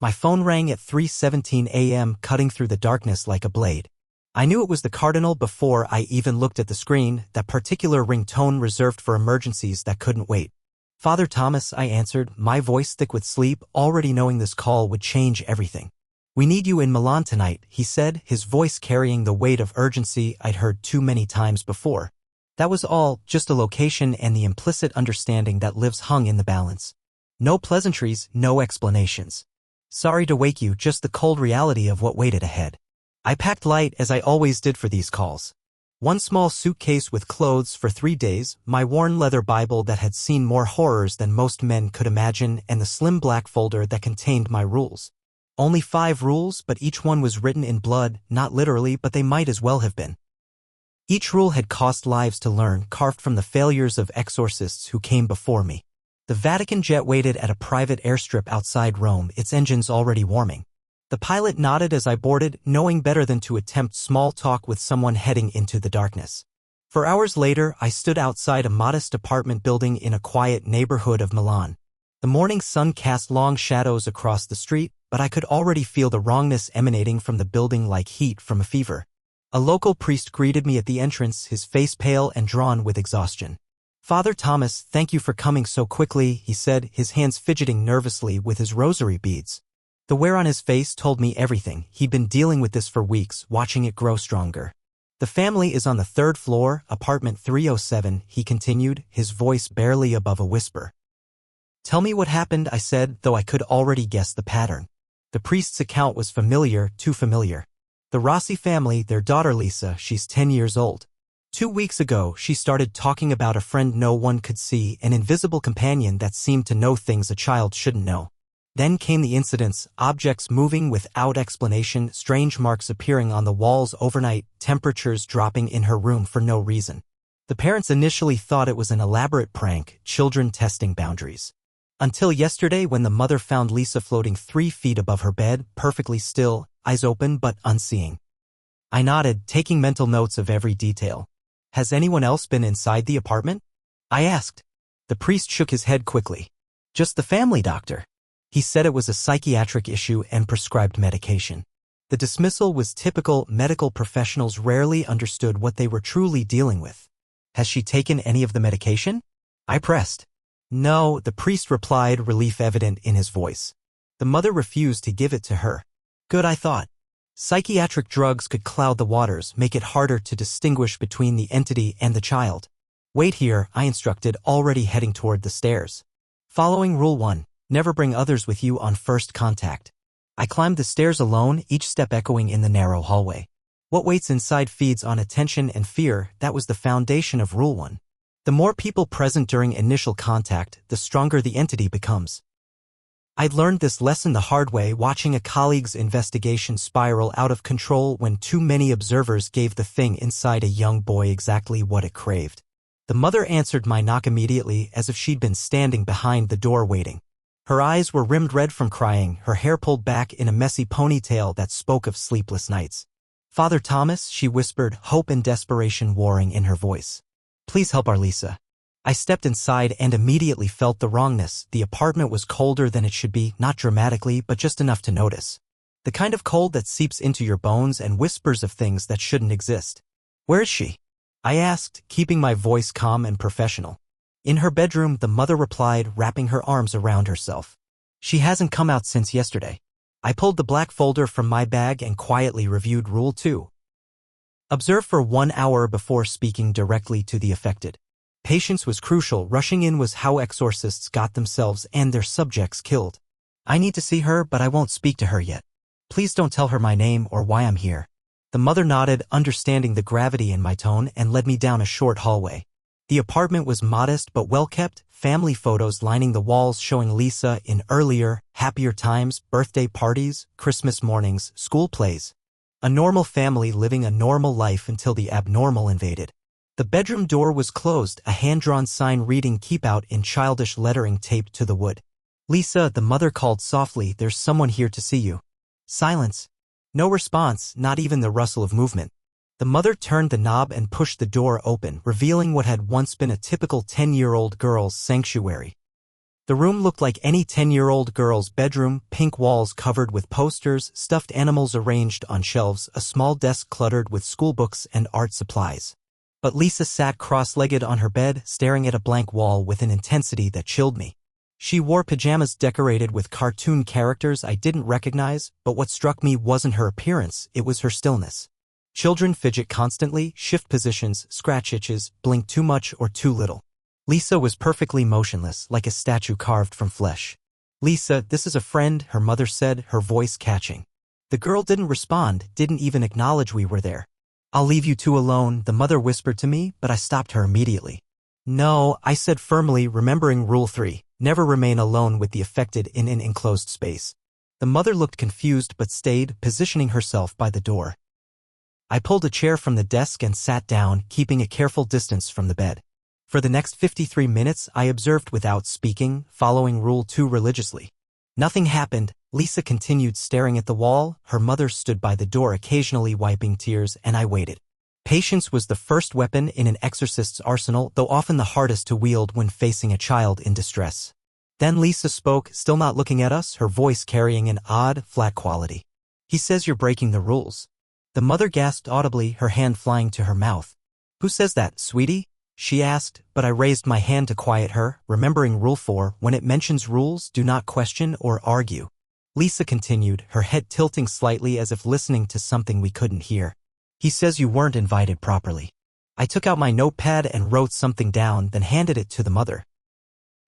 My phone rang at 3:17 a.m., cutting through the darkness like a blade. I knew it was the cardinal before I even looked at the screen, that particular ringtone reserved for emergencies that couldn't wait. "Father Thomas," I answered, my voice thick with sleep, already knowing this call would change everything. "We need you in Milan tonight," he said, his voice carrying the weight of urgency I'd heard too many times before. That was all, just a location and the implicit understanding that lives hung in the balance. No pleasantries, no explanations. "Sorry to wake you, just the cold reality of what waited ahead." I packed light, as I always did for these calls. One small suitcase with clothes for 3 days, my worn leather Bible that had seen more horrors than most men could imagine, and the slim black folder that contained my rules. Only 5 rules, but each one was written in blood, not literally, but they might as well have been. Each rule had cost lives to learn, carved from the failures of exorcists who came before me. The Vatican jet waited at a private airstrip outside Rome, its engines already warming. The pilot nodded as I boarded, knowing better than to attempt small talk with someone heading into the darkness. For hours later, I stood outside a modest apartment building in a quiet neighborhood of Milan. The morning sun cast long shadows across the street, but I could already feel the wrongness emanating from the building like heat from a fever. A local priest greeted me at the entrance, his face pale and drawn with exhaustion. "Father Thomas, thank you for coming so quickly," he said, his hands fidgeting nervously with his rosary beads. The wear on his face told me everything. He'd been dealing with this for weeks, watching it grow stronger. "The family is on the 3rd floor, apartment 307, he continued, his voice barely above a whisper. "Tell me what happened," I said, though I could already guess the pattern. The priest's account was familiar, too familiar. "The Rossi family, their daughter Lisa, she's 10 years old. 2 weeks ago, she started talking about a friend no one could see, an invisible companion that seemed to know things a child shouldn't know. Then came the incidents, objects moving without explanation, strange marks appearing on the walls overnight, temperatures dropping in her room for no reason. The parents initially thought it was an elaborate prank, children testing boundaries. Until yesterday, when the mother found Lisa floating 3 feet above her bed, perfectly still, eyes open but unseeing." I nodded, taking mental notes of every detail. "Has anyone else been inside the apartment?" I asked. The priest shook his head quickly. "Just the family doctor. He said it was a psychiatric issue and prescribed medication." The dismissal was typical. Medical professionals rarely understood what they were truly dealing with. "Has she taken any of the medication?" I pressed. "No," the priest replied, relief evident in his voice. "The mother refused to give it to her." Good, I thought. Psychiatric drugs could cloud the waters, make it harder to distinguish between the entity and the child. "Wait here," I instructed, already heading toward the stairs. Following Rule 1. Never bring others with you on first contact. I climbed the stairs alone, each step echoing in the narrow hallway. What waits inside feeds on attention and fear. That was the foundation of Rule 1. The more people present during initial contact, the stronger the entity becomes. I'd learned this lesson the hard way, watching a colleague's investigation spiral out of control when too many observers gave the thing inside a young boy exactly what it craved. The mother answered my knock immediately, as if she'd been standing behind the door waiting. Her eyes were rimmed red from crying, her hair pulled back in a messy ponytail that spoke of sleepless nights. "Father Thomas," she whispered, hope and desperation warring in her voice. "Please help our Lisa." I stepped inside and immediately felt the wrongness. The apartment was colder than it should be, not dramatically, but just enough to notice. The kind of cold that seeps into your bones and whispers of things that shouldn't exist. "Where is she?" I asked, keeping my voice calm and professional. "In her bedroom," the mother replied, wrapping her arms around herself. "She hasn't come out since yesterday." I pulled the black folder from my bag and quietly reviewed Rule 2. Observe for 1 hour before speaking directly to the affected. Patience was crucial. Rushing in was how exorcists got themselves and their subjects killed. "I need to see her, but I won't speak to her yet. Please don't tell her my name or why I'm here." The mother nodded, understanding the gravity in my tone, and led me down a short hallway. The apartment was modest but well-kept, family photos lining the walls showing Lisa in earlier, happier times, birthday parties, Christmas mornings, school plays. A normal family living a normal life until the abnormal invaded. The bedroom door was closed, a hand-drawn sign reading "Keep Out" in childish lettering taped to the wood. "Lisa," the mother called softly, "there's someone here to see you." Silence. No response, not even the rustle of movement. The mother turned the knob and pushed the door open, revealing what had once been a typical 10-year-old girl's sanctuary. The room looked like any 10-year-old girl's bedroom, pink walls covered with posters, stuffed animals arranged on shelves, a small desk cluttered with schoolbooks and art supplies. But Lisa sat cross-legged on her bed, staring at a blank wall with an intensity that chilled me. She wore pajamas decorated with cartoon characters I didn't recognize, but what struck me wasn't her appearance, it was her stillness. Children fidget constantly, shift positions, scratch itches, blink too much or too little. Lisa was perfectly motionless, like a statue carved from flesh. "Lisa, this is a friend," her mother said, her voice catching. The girl didn't respond, didn't even acknowledge we were there. "I'll leave you two alone," the mother whispered to me, but I stopped her immediately. "No," I said firmly, remembering Rule 3, never remain alone with the affected in an enclosed space. The mother looked confused but stayed, positioning herself by the door. I pulled a chair from the desk and sat down, keeping a careful distance from the bed. For the next 53 minutes, I observed without speaking, following Rule 2 religiously. Nothing happened. Lisa continued staring at the wall, her mother stood by the door occasionally wiping tears, and I waited. Patience was the first weapon in an exorcist's arsenal, though often the hardest to wield when facing a child in distress. Then Lisa spoke, still not looking at us, her voice carrying an odd, flat quality. "He says you're breaking the rules." The mother gasped audibly, her hand flying to her mouth. "Who says that, sweetie?" she asked, but I raised my hand to quiet her, remembering Rule 4, when it mentions rules, do not question or argue. Lisa continued, her head tilting slightly as if listening to something we couldn't hear. "He says you weren't invited properly." I took out my notepad and wrote something down, then handed it to the mother.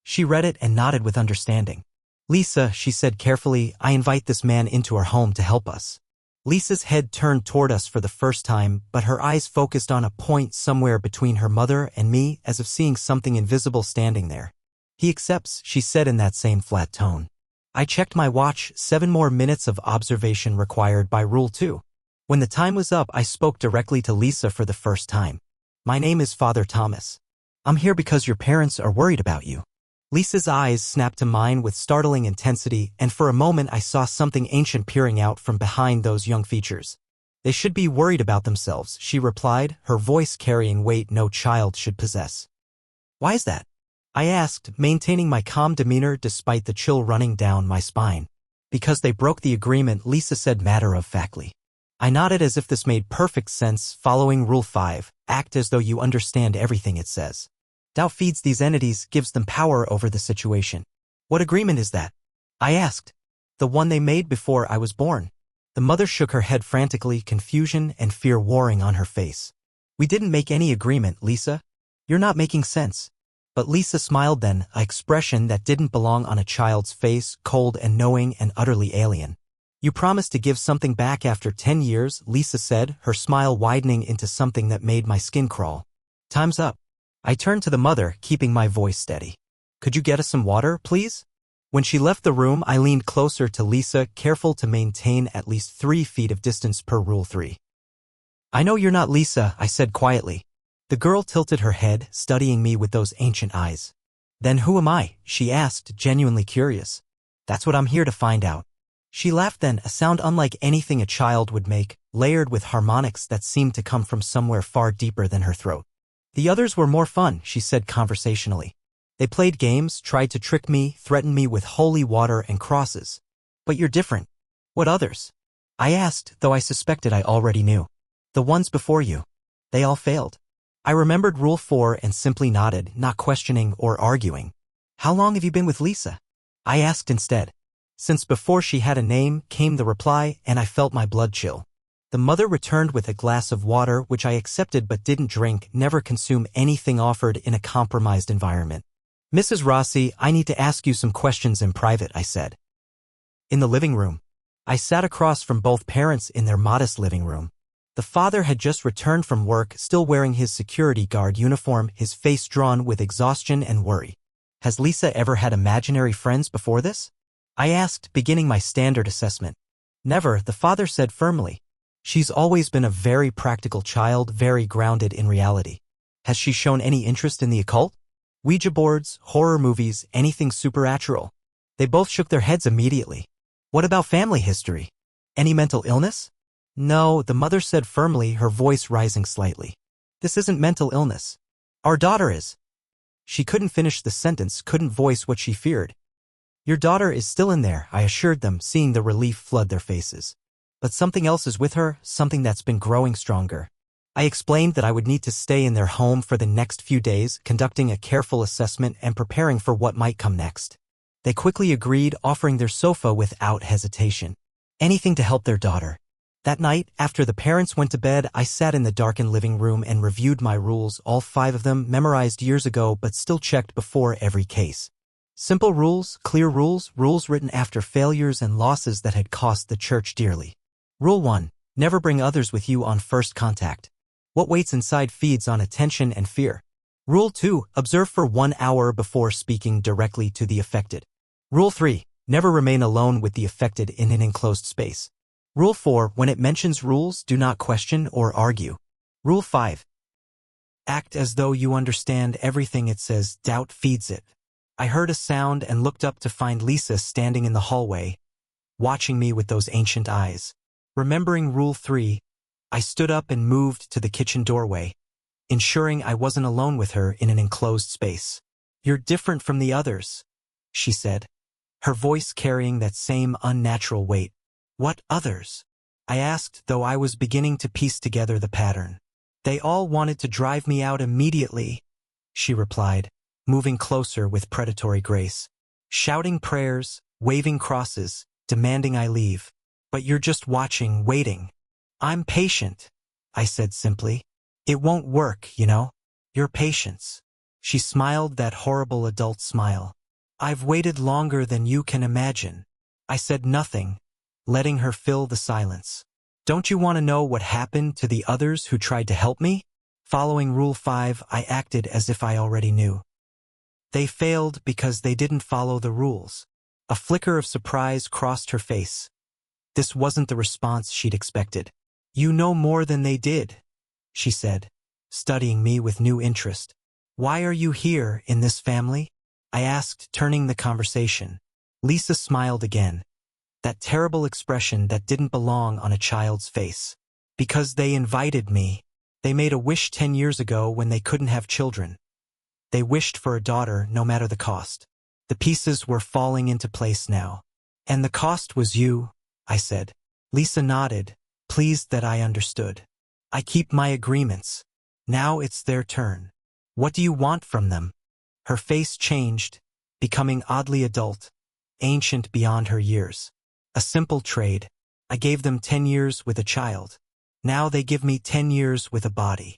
She read it and nodded with understanding. "Lisa," she said carefully, "I invite this man into our home to help us." Lisa's head turned toward us for the first time, but her eyes focused on a point somewhere between her mother and me, as if seeing something invisible standing there. "He accepts," she said in that same flat tone. I checked my watch, 7 more minutes of observation required by Rule 2. When the time was up, I spoke directly to Lisa for the first time. "My name is Father Thomas. I'm here because your parents are worried about you." Lisa's eyes snapped to mine with startling intensity, and for a moment I saw something ancient peering out from behind those young features. "They should be worried about themselves," she replied, her voice carrying weight no child should possess. "Why is that?" I asked, maintaining my calm demeanor despite the chill running down my spine. "Because they broke the agreement," Lisa said matter-of-factly. I nodded as if this made perfect sense, following Rule 5, act as though you understand everything it says. Doubt feeds these entities, gives them power over the situation. "What agreement is that?" I asked. "The one they made before I was born." The mother shook her head frantically, confusion and fear warring on her face. "We didn't make any agreement, Lisa. You're not making sense." But Lisa smiled then, an expression that didn't belong on a child's face, cold and knowing and utterly alien. "You promised to give something back after 10 years, Lisa said, her smile widening into something that made my skin crawl. "Time's up." I turned to the mother, keeping my voice steady. "Could you get us some water, please?" When she left the room, I leaned closer to Lisa, careful to maintain at least 3 feet of distance per Rule 3. "I know you're not Lisa," I said quietly. The girl tilted her head, studying me with those ancient eyes. "Then who am I?" she asked, genuinely curious. "That's what I'm here to find out." She laughed then, a sound unlike anything a child would make, layered with harmonics that seemed to come from somewhere far deeper than her throat. "The others were more fun," she said conversationally. "They played games, tried to trick me, threatened me with holy water and crosses. But you're different." "What others?" I asked, though I suspected I already knew. "The ones before you. They all failed." I remembered Rule 4 and simply nodded, not questioning or arguing. "How long have you been with Lisa?" I asked instead. "Since before she had a name," came the reply, and I felt my blood chill. The mother returned with a glass of water, which I accepted but didn't drink, never consume anything offered in a compromised environment. "Mrs. Rossi, I need to ask you some questions in private," I said. In the living room. I sat across from both parents in their modest living room. The father had just returned from work, still wearing his security guard uniform, his face drawn with exhaustion and worry. "Has Lisa ever had imaginary friends before this?" I asked, beginning my standard assessment. "Never," the father said firmly. "She's always been a very practical child, very grounded in reality." "Has she shown any interest in the occult? Ouija boards, horror movies, anything supernatural?" They both shook their heads immediately. "What about family history? Any mental illness?" "No," the mother said firmly, her voice rising slightly. "This isn't mental illness. Our daughter is." She couldn't finish the sentence, couldn't voice what she feared. Your daughter is still in there, I assured them, seeing the relief flood their faces. But something else is with her, something that's been growing stronger. I explained that I would need to stay in their home for the next few days, conducting a careful assessment and preparing for what might come next. They quickly agreed, offering their sofa without hesitation. Anything to help their daughter. That night, after the parents went to bed, I sat in the darkened living room and reviewed my rules, all 5 of them memorized years ago but still checked before every case. Simple rules, clear rules, rules written after failures and losses that had cost the church dearly. Rule 1. Never bring others with you on first contact. What waits inside feeds on attention and fear. Rule 2. Observe for 1 hour before speaking directly to the affected. Rule 3. Never remain alone with the affected in an enclosed space. Rule 4. When it mentions rules, do not question or argue. Rule 5. Act as though you understand everything it says. Doubt feeds it. I heard a sound and looked up to find Lisa standing in the hallway, watching me with those ancient eyes. Remembering Rule 3, I stood up and moved to the kitchen doorway, ensuring I wasn't alone with her in an enclosed space. You're different from the others, she said, her voice carrying that same unnatural weight. What others? I asked, though I was beginning to piece together the pattern. They all wanted to drive me out immediately, she replied, moving closer with predatory grace. Shouting prayers, waving crosses, demanding I leave. But you're just watching, waiting. I'm patient, I said simply. It won't work, you know. Your patience. She smiled that horrible adult smile. I've waited longer than you can imagine. I said nothing, letting her fill the silence. Don't you want to know what happened to the others who tried to help me? Following Rule 5, I acted as if I already knew. They failed because they didn't follow the rules. A flicker of surprise crossed her face. This wasn't the response she'd expected. You know more than they did, she said, studying me with new interest. Why are you here in this family? I asked, turning the conversation. Lisa smiled again. That terrible expression that didn't belong on a child's face. Because they invited me. They made a wish 10 years ago when they couldn't have children. They wished for a daughter no matter the cost. The pieces were falling into place now. And the cost was you, I said. Lisa nodded, pleased that I understood. I keep my agreements. Now it's their turn. What do you want from them? Her face changed, becoming oddly adult, ancient beyond her years. A simple trade. I gave them 10 years with a child. Now they give me 10 years with a body.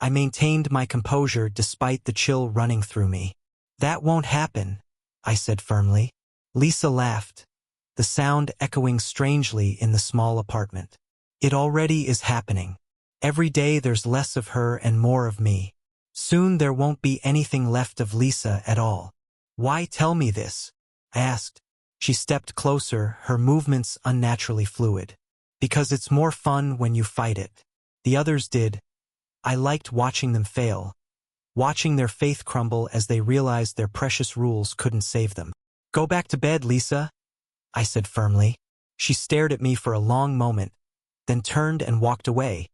I maintained my composure despite the chill running through me. That won't happen, I said firmly. Lisa laughed, the sound echoing strangely in the small apartment. It already is happening. Every day there's less of her and more of me. Soon there won't be anything left of Lisa at all. Why tell me this? I asked. She stepped closer, her movements unnaturally fluid. Because it's more fun when you fight it. The others did. I liked watching them fail. Watching their faith crumble as they realized their precious rules couldn't save them. Go back to bed, Lisa, I said firmly. She stared at me for a long moment, then turned and walked away,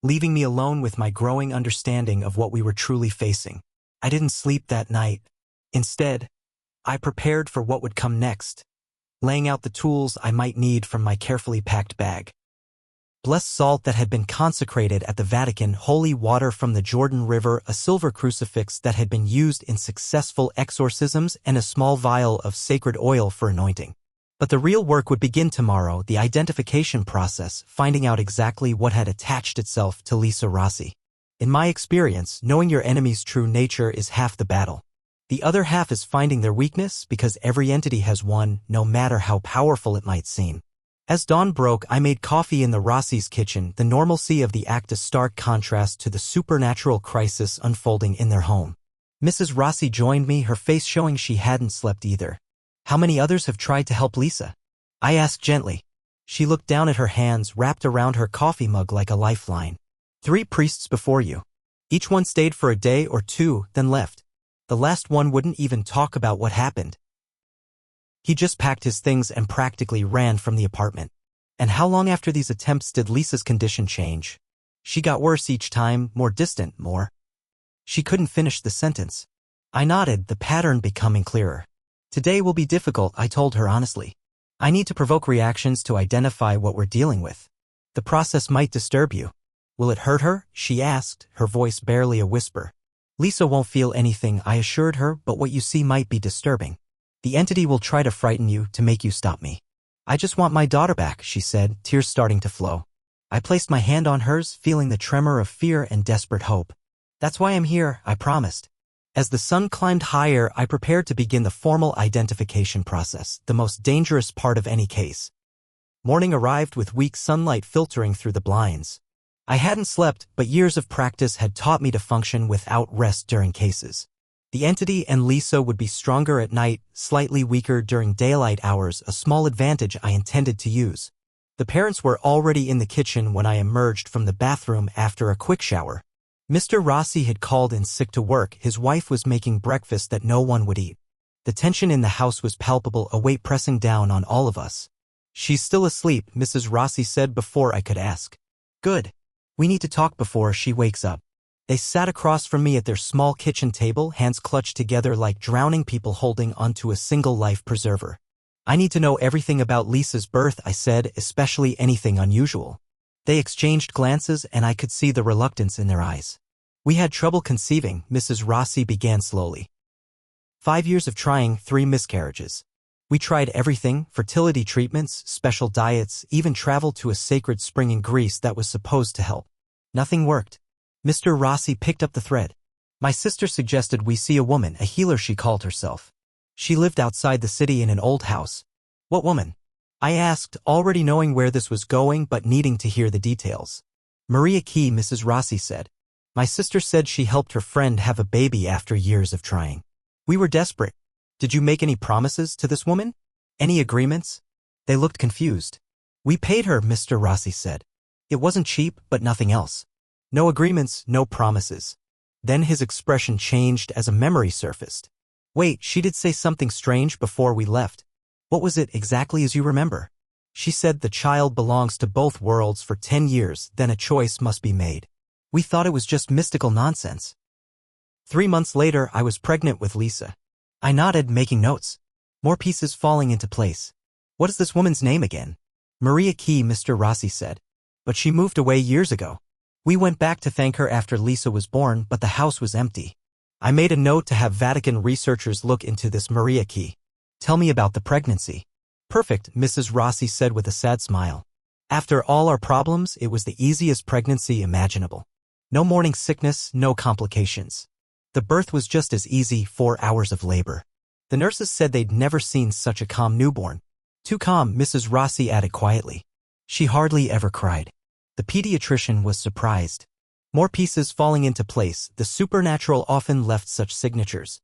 leaving me alone with my growing understanding of what we were truly facing. I didn't sleep that night. Instead, I prepared for what would come next, laying out the tools I might need from my carefully packed bag. Blessed salt that had been consecrated at the Vatican, holy water from the Jordan River, a silver crucifix that had been used in successful exorcisms, and a small vial of sacred oil for anointing. But the real work would begin tomorrow, the identification process, finding out exactly what had attached itself to Lisa Rossi. In my experience, knowing your enemy's true nature is half the battle. The other half is finding their weakness, because every entity has one, no matter how powerful it might seem. As dawn broke, I made coffee in the Rossi's kitchen, the normalcy of the act a stark contrast to the supernatural crisis unfolding in their home. Mrs. Rossi joined me, her face showing she hadn't slept either. How many others have tried to help Lisa? I asked gently. She looked down at her hands wrapped around her coffee mug like a lifeline. 3 priests before you. Each one stayed for a day or 2, then left. The last one wouldn't even talk about what happened. He just packed his things and practically ran from the apartment. And how long after these attempts did Lisa's condition change? She got worse each time, more distant, more. She couldn't finish the sentence. I nodded, the pattern becoming clearer. Today will be difficult, I told her honestly. I need to provoke reactions to identify what we're dealing with. The process might disturb you. Will it hurt her? She asked, her voice barely a whisper. Lisa won't feel anything, I assured her, but what you see might be disturbing. The entity will try to frighten you to make you stop me. I just want my daughter back, she said, tears starting to flow. I placed my hand on hers, feeling the tremor of fear and desperate hope. That's why I'm here, I promised. As the sun climbed higher, I prepared to begin the formal identification process, the most dangerous part of any case. Morning arrived with weak sunlight filtering through the blinds. I hadn't slept, but years of practice had taught me to function without rest during cases. The entity and Lisa would be stronger at night, slightly weaker during daylight hours, a small advantage I intended to use. The parents were already in the kitchen when I emerged from the bathroom after a quick shower. Mr. Rossi had called in sick to work. His wife was making breakfast that no one would eat. The tension in the house was palpable, a weight pressing down on all of us. She's still asleep, Mrs. Rossi said before I could ask. Good. We need to talk before she wakes up. They sat across from me at their small kitchen table, hands clutched together like drowning people holding onto a single life preserver. I need to know everything about Lisa's birth, I said, especially anything unusual. They exchanged glances and I could see the reluctance in their eyes. We had trouble conceiving, Mrs. Rossi began slowly. 5 years of trying, 3 miscarriages. We tried everything, fertility treatments, special diets, even traveled to a sacred spring in Greece that was supposed to help. Nothing worked. Mr. Rossi picked up the thread. My sister suggested we see a woman, a healer she called herself. She lived outside the city in an old house. What woman? I asked, already knowing where this was going but needing to hear the details. Maria Key, Mrs. Rossi said. My sister said she helped her friend have a baby after years of trying. We were desperate. Did you make any promises to this woman? Any agreements? They looked confused. We paid her, Mr. Rossi said. It wasn't cheap, but nothing else. No agreements, no promises. Then his expression changed as a memory surfaced. Wait, she did say something strange before we left. What was it exactly as you remember? She said the child belongs to both worlds for 10 years, then a choice must be made. We thought it was just mystical nonsense. 3 months later, I was pregnant with Lisa. I nodded, making notes. More pieces falling into place. What is this woman's name again? Maria Key, Mr. Rossi said. But she moved away years ago. We went back to thank her after Lisa was born, but the house was empty. I made a note to have Vatican researchers look into this Maria Key. Tell me about the pregnancy. Perfect, Mrs. Rossi said with a sad smile. After all our problems, it was the easiest pregnancy imaginable. No morning sickness, no complications. The birth was just as easy, 4 hours of labor. The nurses said they'd never seen such a calm newborn. Too calm, Mrs. Rossi added quietly. She hardly ever cried. The pediatrician was surprised. More pieces falling into place, the supernatural often left such signatures.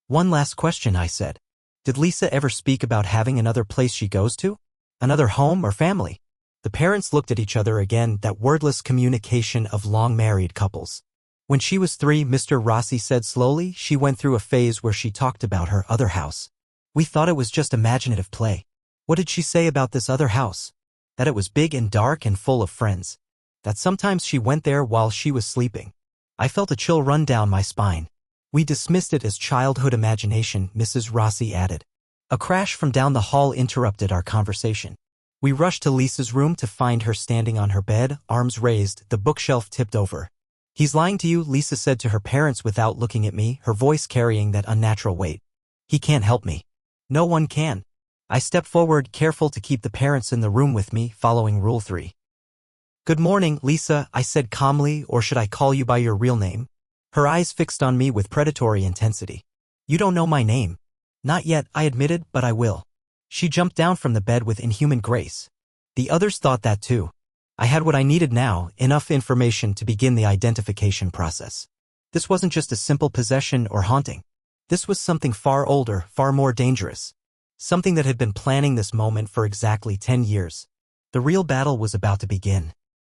One last question, I said. Did Lisa ever speak about having another place she goes to? Another home or family? The parents looked at each other again, that wordless communication of long-married couples. When she was 3, Mr. Rossi said slowly, she went through a phase where she talked about her other house. We thought it was just imaginative play. What did she say about this other house? That it was big and dark and full of friends. That sometimes she went there while she was sleeping. I felt a chill run down my spine. We dismissed it as childhood imagination, Mrs. Rossi added. A crash from down the hall interrupted our conversation. We rushed to Lisa's room to find her standing on her bed, arms raised, the bookshelf tipped over. He's lying to you, Lisa said to her parents without looking at me, her voice carrying that unnatural weight. He can't help me. No one can. I stepped forward, careful to keep the parents in the room with me, following Rule 3. Good morning, Lisa, I said calmly, or should I call you by your real name? Her eyes fixed on me with predatory intensity. You don't know my name. Not yet, I admitted, but I will. She jumped down from the bed with inhuman grace. The others thought that too. I had what I needed now, enough information to begin the identification process. This wasn't just a simple possession or haunting. This was something far older, far more dangerous. Something that had been planning this moment for exactly 10 years. The real battle was about to begin.